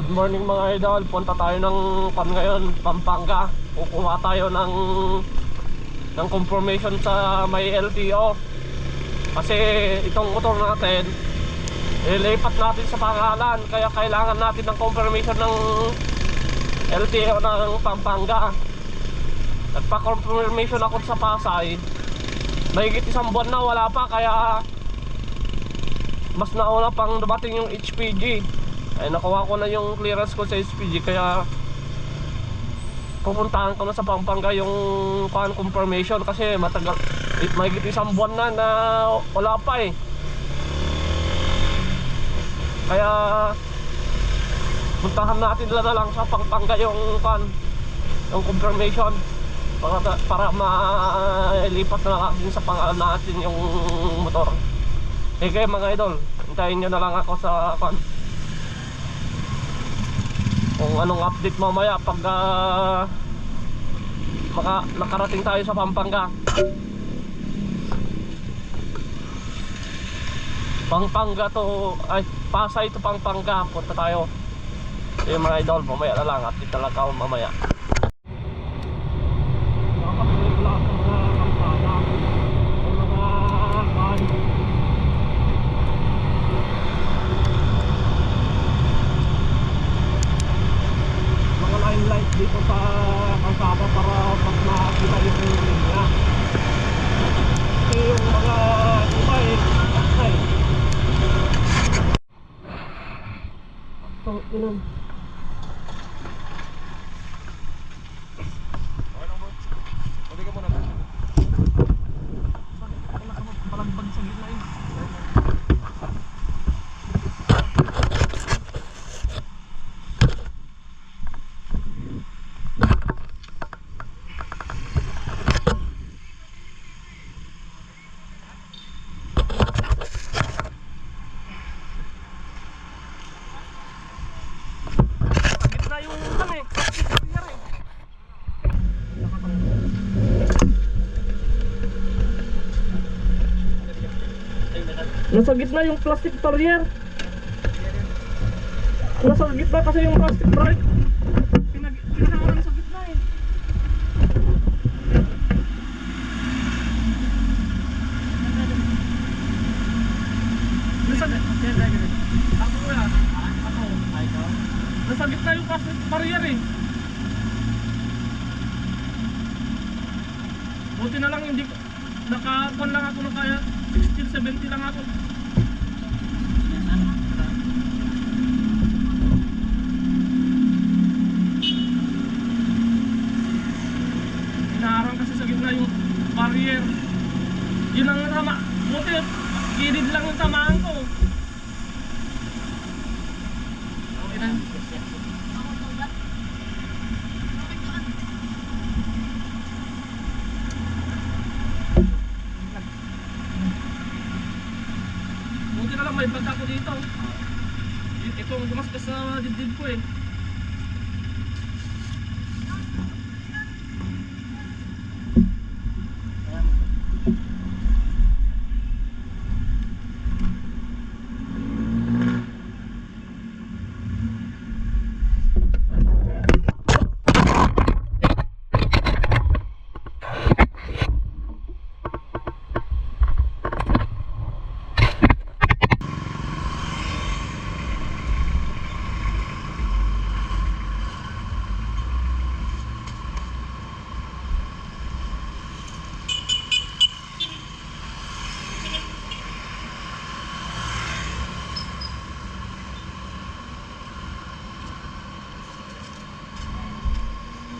Good morning mga idol. Punta tayo ng ngayon, Pampanga. Kukuha tayo ng confirmation sa may LTO. Kasi itong motor natin ilipat natin sa pangalan, kaya kailangan natin ng confirmation ng LTO ng Pampanga. Nagpa-confirmation ako sa Pasay. Mahigit isang buwan na wala pa, kaya mas nauna pang dumating yung HPG. Ay nakuha ko na yung clearance ko sa HPG, kaya pupuntahan ko na sa Pampanga yung confirmation kasi matagal, mahigit isang buwan na wala pa eh. Kaya puntahan natin na lang sa Pampanga yung confirmation para mailipat na natin sa pangalan natin yung motor. Kaya mga idol, hintayin nyo na lang ako sa kung anong update mamaya pag nakarating tayo sa Pampanga. Pampanga to, ay Pasay to Pampanga, punta tayo. Yung mga idol, mamaya na lang, update na lang ako mamaya. Dito sa kalsada para mas makakita yung linya. Kasi yung mga iba ay so, ilan? Pwede ka muna. Wala ka magpalagbag sa gitna eh. Nasa gitna yung plastic barrier. Nasa gitna kasi yung plastic barrier. Pinakawalan sa gitna eh. Nasa gitna yung plastic barrier eh. Buti na lang hindi nakakuan lang ako ng kaya 60-70 lang ako. Inaharang kasi sa gitna yung barrier. Yun ang tama. Buti gilid lang yung tamaan ko. Okay na. Buti na lang may bag ako dito. Itong gumasgas sa dibdib ko eh.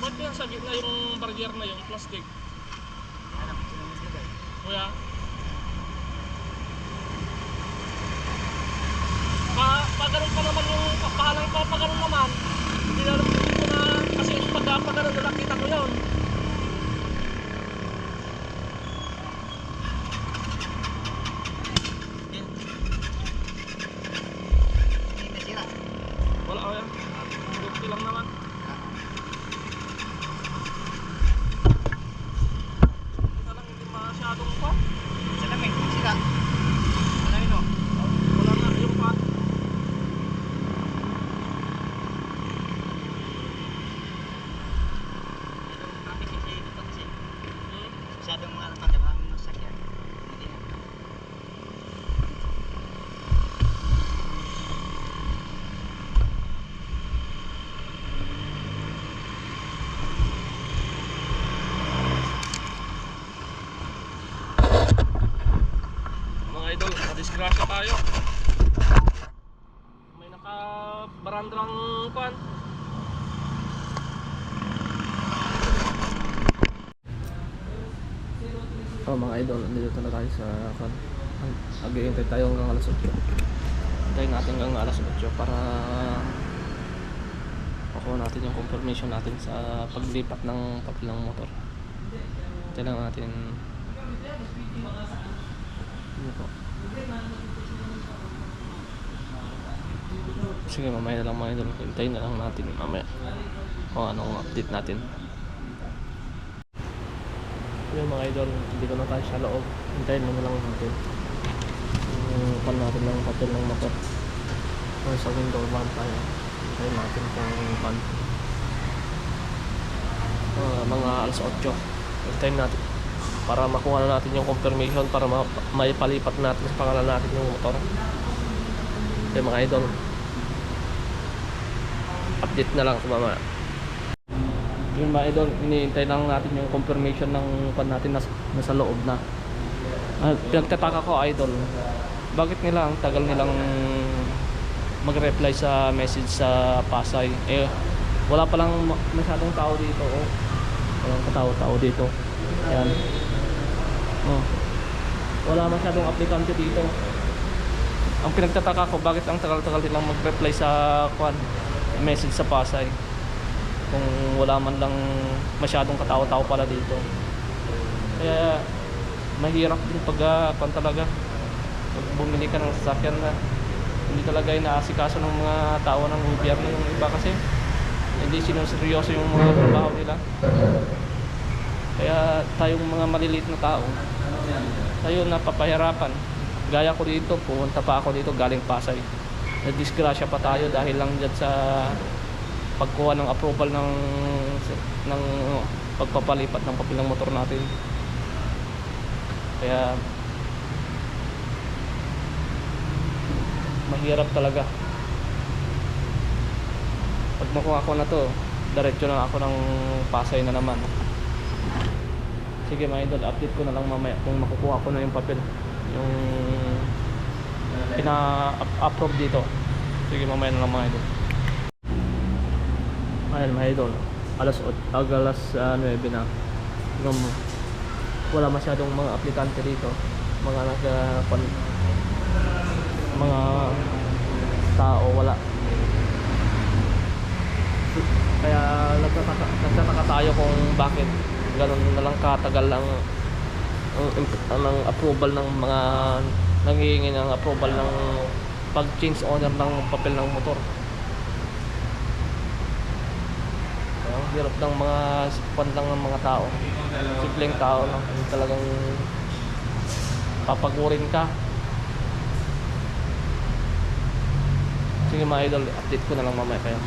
Ba't yan sa gitna yung barrier na yung plastic? Kuya? Pagano'n pa naman yung pahalang papagano'n naman. Hindi na ko na kasi pagkapagano'n na nakita ko yun. Wala ko yan. Buti lang naman. Masyadong pa. Salamin, sila. Salamin o. Wala nga yung pa. dalang pan. Oh mga idol, nandito na tayo sa kan. Mag-iintay tayo hanggang alas 8. Hintayin natin hanggang alas 8 para makuha natin yung confirmation natin sa paglipat ng papel ng motor. Hintayin lang natin. Ito. Sige, mamaya na lang mga idol. Hintayin na lang natin mamaya kung anong update natin. Yung mga idol, dito na tayo sa loob. Hintayin na lang natin yung pan natin ng papel ng motor. Sa window man tayo. Hintayin natin kung pan. Mga alas 8. Hintayin natin para makuha na natin yung confirmation para maipalipat natin sa pangalan natin yung motor. Okay mga idol, update na lang sa mamaya. Yung mga idol, iniintay lang natin yung confirmation ng pan natin nasa loob na. Pinagtataka ko idol, bakit nila ang tagal nilang mag-reply sa message sa Pasay? Wala pa lang masyadong tao dito. Walang katao-tao dito. Ayan. Wala masyadong aplikante dito. Ang pinagtataka ko, bakit ang tagal-tagal nilang mag-reply sa message sa Pasay kung wala man lang masyadong katao-tao pala dito. Kaya mahirap din pag talaga pag bumili ka ng sasakyan na hindi talaga inaasikaso ng mga tao ng gobyerno. Yung iba kasi hindi sinuseryoso yung mga trabaho nila. Kaya tayong mga maliliit na tao, tayo napapahirapan. Gaya ko dito, pumunta pa ako dito galing Pasay. Nadisgrasya pa tayo dahil lang dyan sa pagkuha ng approval ng pagpapalipat ng papel ng motor natin. Kaya mahirap talaga. Pag makuha ko na to, diretso na ako ng Pasay na naman. Sige mga idol, update ko na lang mamaya kung makukuha ko na yung papel, yung pina-approve dito. Sige, mamaya na lang mga idol. Ayan mga idol, alas 9 na. Wala masyadong mga aplikante dito, mga mga tao, wala. Kaya nagtataka tayo kung bakit ganun na lang katagal lang ang approval ng mga nanghihingi ng approval ng pag-change owner ng papel ng motor. Ang hirap ng mga lang ng mga tao, simpleng tao lang, talagang papagurin ka. Sige mga idol, update ko na lang mamaya kayo.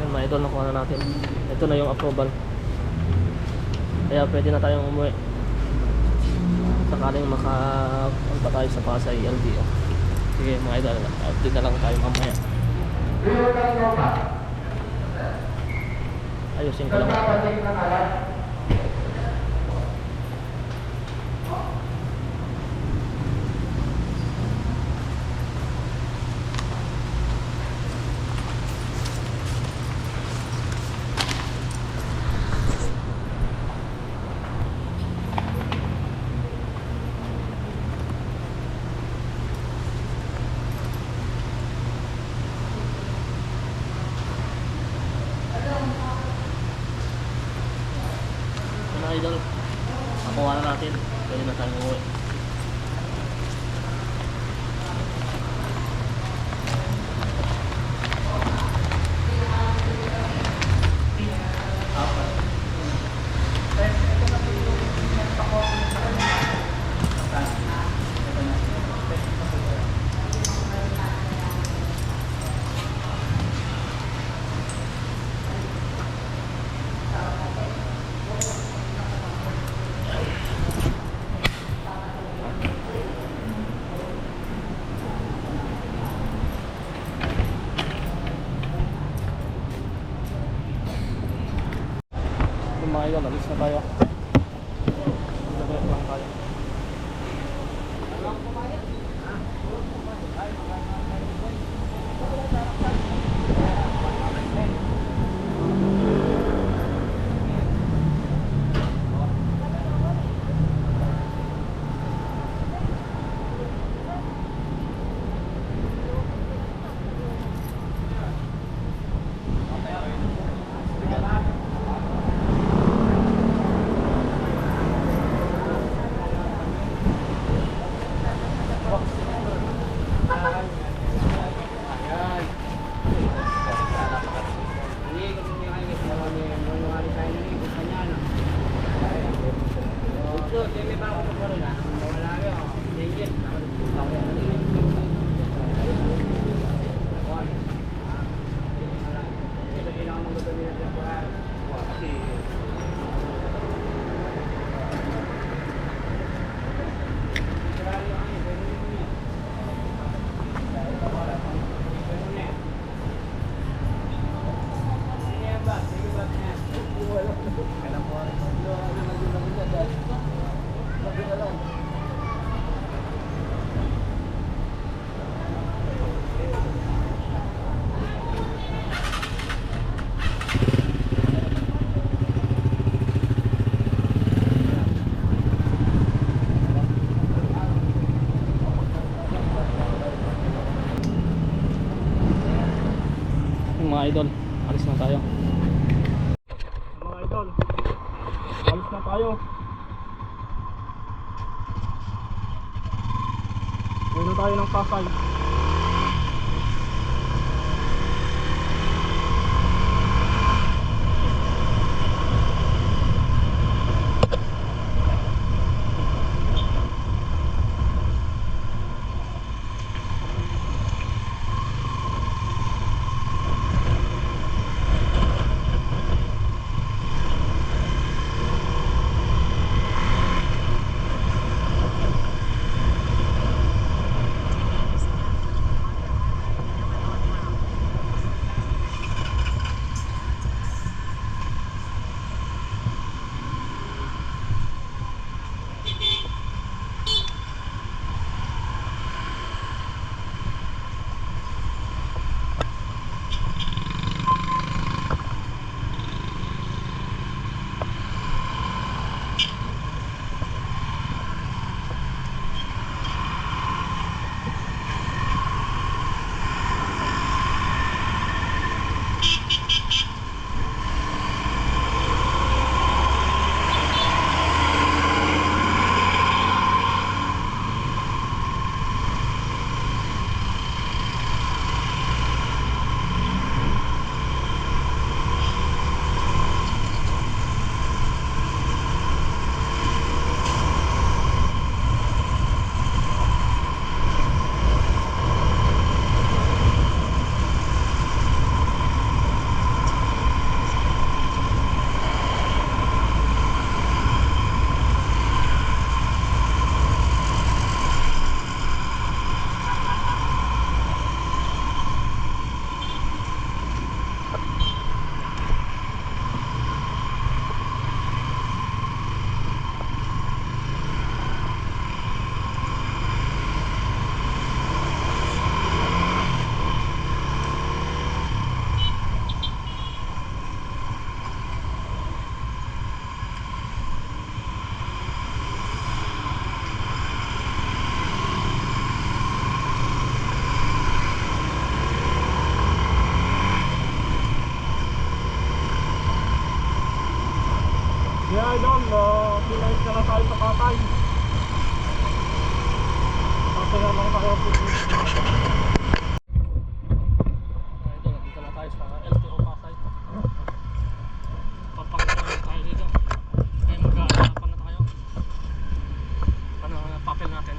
Yan mga idol, nakuha na natin. Ito na yung approval. Kaya pwede na tayong umuwi. Sakaling makapunta tayo sa Pasay LTO. Sige mga idol, update na lang tayo mamaya. Ayusin ko lang. Idol, nakuha na natin. Pwede na tayong umuwi. Mga idol, alis na tayo. Nag-break lang tayo. mga idol, alis na tayo. Mga idol, alis na tayo. Uwi na tayo ng Pasay. Yeah, idol, pinayos na lang tayo sa Pasay. Pasay na lang tayo. Idol, nandito na tayo sa LTO Pasay. Papakita na tayo dito. Kaya mag-aarapan na tayo. Ano ang papel natin?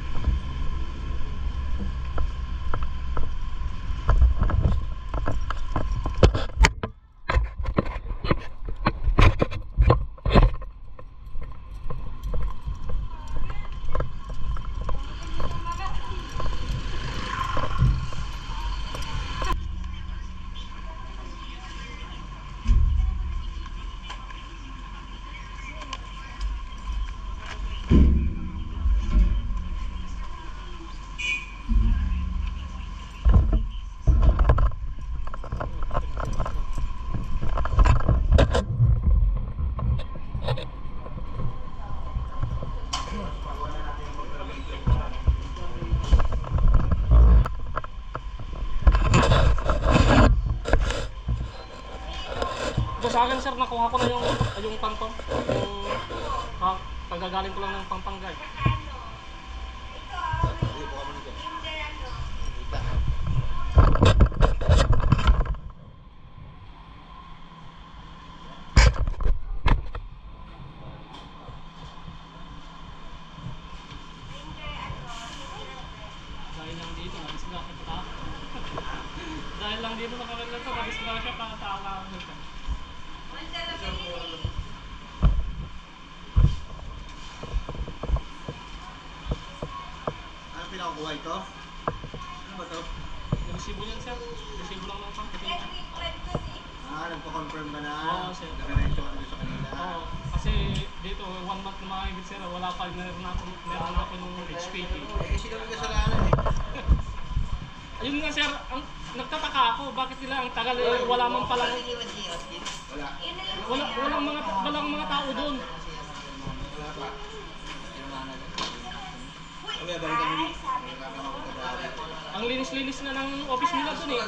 Sa akin sir, nakuha ko na yung pantong. Pagagaling ko lang ng Pampanga. Dahil lang dito, nabisgrasya pa. Dahil lang dito nakakaglan sa nabisgrasya pa tawa. Ano pinakukuha ito? Ano ba ito? Resibo yan sir. Resibo lang ng pangkitin. Nagpa-confirm ka na? Oo, sir. Nag-diretso ka na sa kanila? Oo. Kasi dito, 1 month na makikita sir. Wala pa. Meron ako nung HPT. Sino may kasalanan eh? Ayun nga sir, nagtataka ako. Bakit nila ang tagal wala man palang... Wala. Walang mga tao doon. Wala pa. Kaya balikan mo dito. Ang linis-linis na ng office nila doon eh.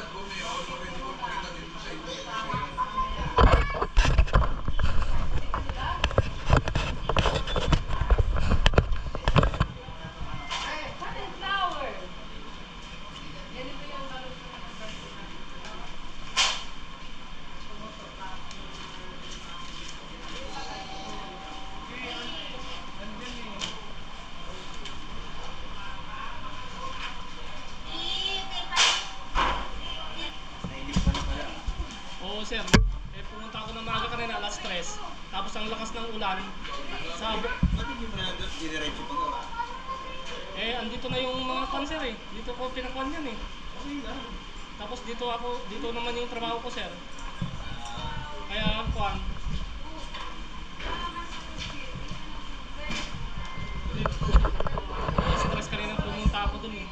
sir. Eh, pumunta ako ng maaga kanina, alas 3. Tapos ang lakas ng ulan. Ba't hindi mo na dire-diretso pa gawa? Eh, andito na yung mga kwan sir eh. Dito ko pinakwan yan eh. Okay lang. Tapos dito naman yung trabaho ko sir. Kaya kwan. Stress kanina pumunta ako dun eh.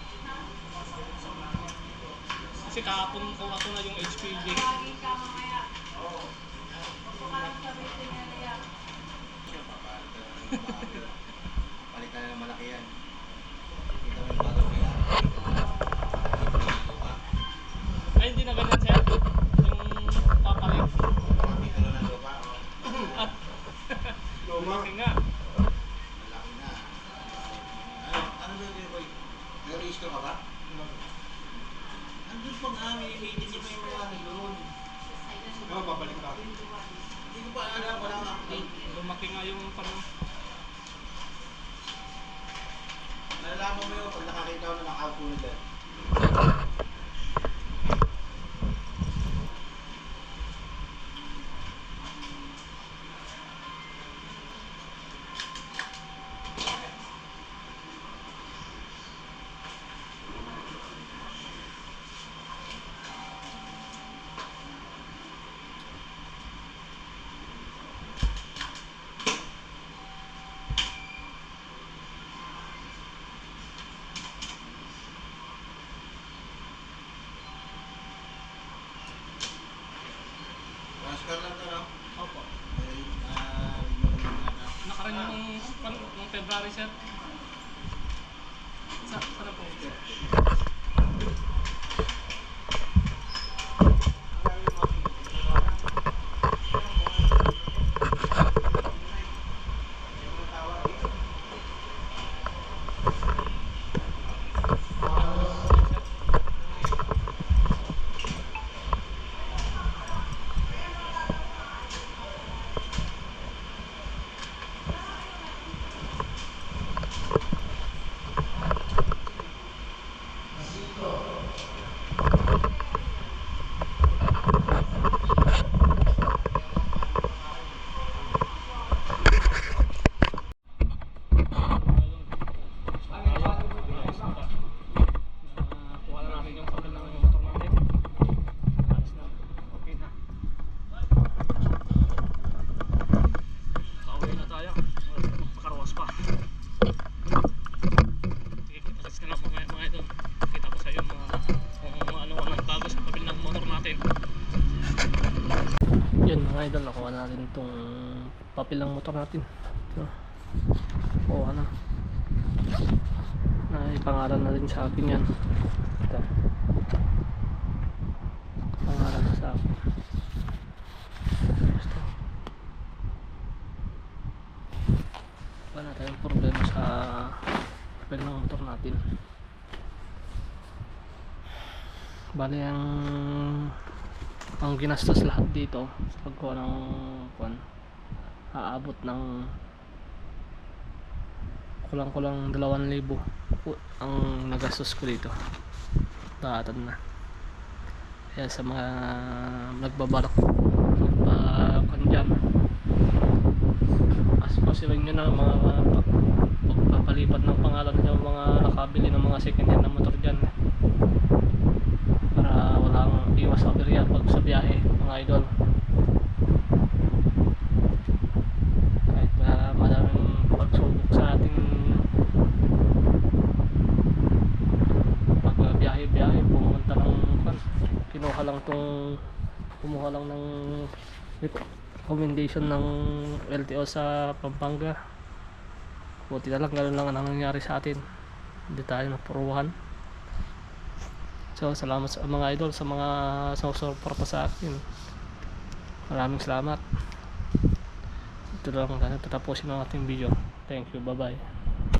Kasi kahapon ko ako na yung HPG. Palitan na ng malaki yan. Kita mo yung bago kaya. Ay, hindi na ganyan sir. Yung papalit. Dito na ng lupa. At lumaki nga. Malaki na. Ano ba yun, boy? Nag-register ka ba? Andun pa nga, may meeting niya pa yung mga doon. Oo, babalik ka. Hindi ko pa alam, wala kang update. Lumaki nga yung Nalalaman mo yun pag nakakita ko na nakaupo na dyan. Transfer lang to, no? Opo. Ay, Nakaran yung February sir. Sana po. Kuha na natin yung papel ng motor natin. Alas na. Okay na. Pauwi na tayo. Magpakarwas pa. Sige, kita na lang mga idol. Kita ko sa iyo kung ano-ano bago sa papel ng motor natin. Yun mga idol, nakuha natin itong papel ng motor natin. Ito. Kuha na. Ipangalan na rin sa akin yan. Ito. Pangalan na sa akin. Ito. Wala tayong problema sa papel ng motor natin. Bali ang ginastos lahat dito sa pagkuha ng kwan, aabot ng kulang-kulang 2,000 ang nagastos ko dito. Lahatad na. Kaya sa mga nagbabalak kung dyan, asipasilin nyo na mga pagpapalipat ng pangalan nyo, mga nakabili ng mga second hand na motor dyan, para walang iwas aberya pag sa biyahe mga idol. Kahit na madaming pagsubok sa ating pagbiyahe pumunta ng kumuha lang ng recommendation ng LTO sa Pampanga. Buti na lang ganun lang ang nangyari sa atin, hindi tayo napuruhan. So salamat sa mga idol, sa mga susuporta sa akin. Maraming salamat. Ito lang, tatapusin ang ating video. Thank you, bye bye.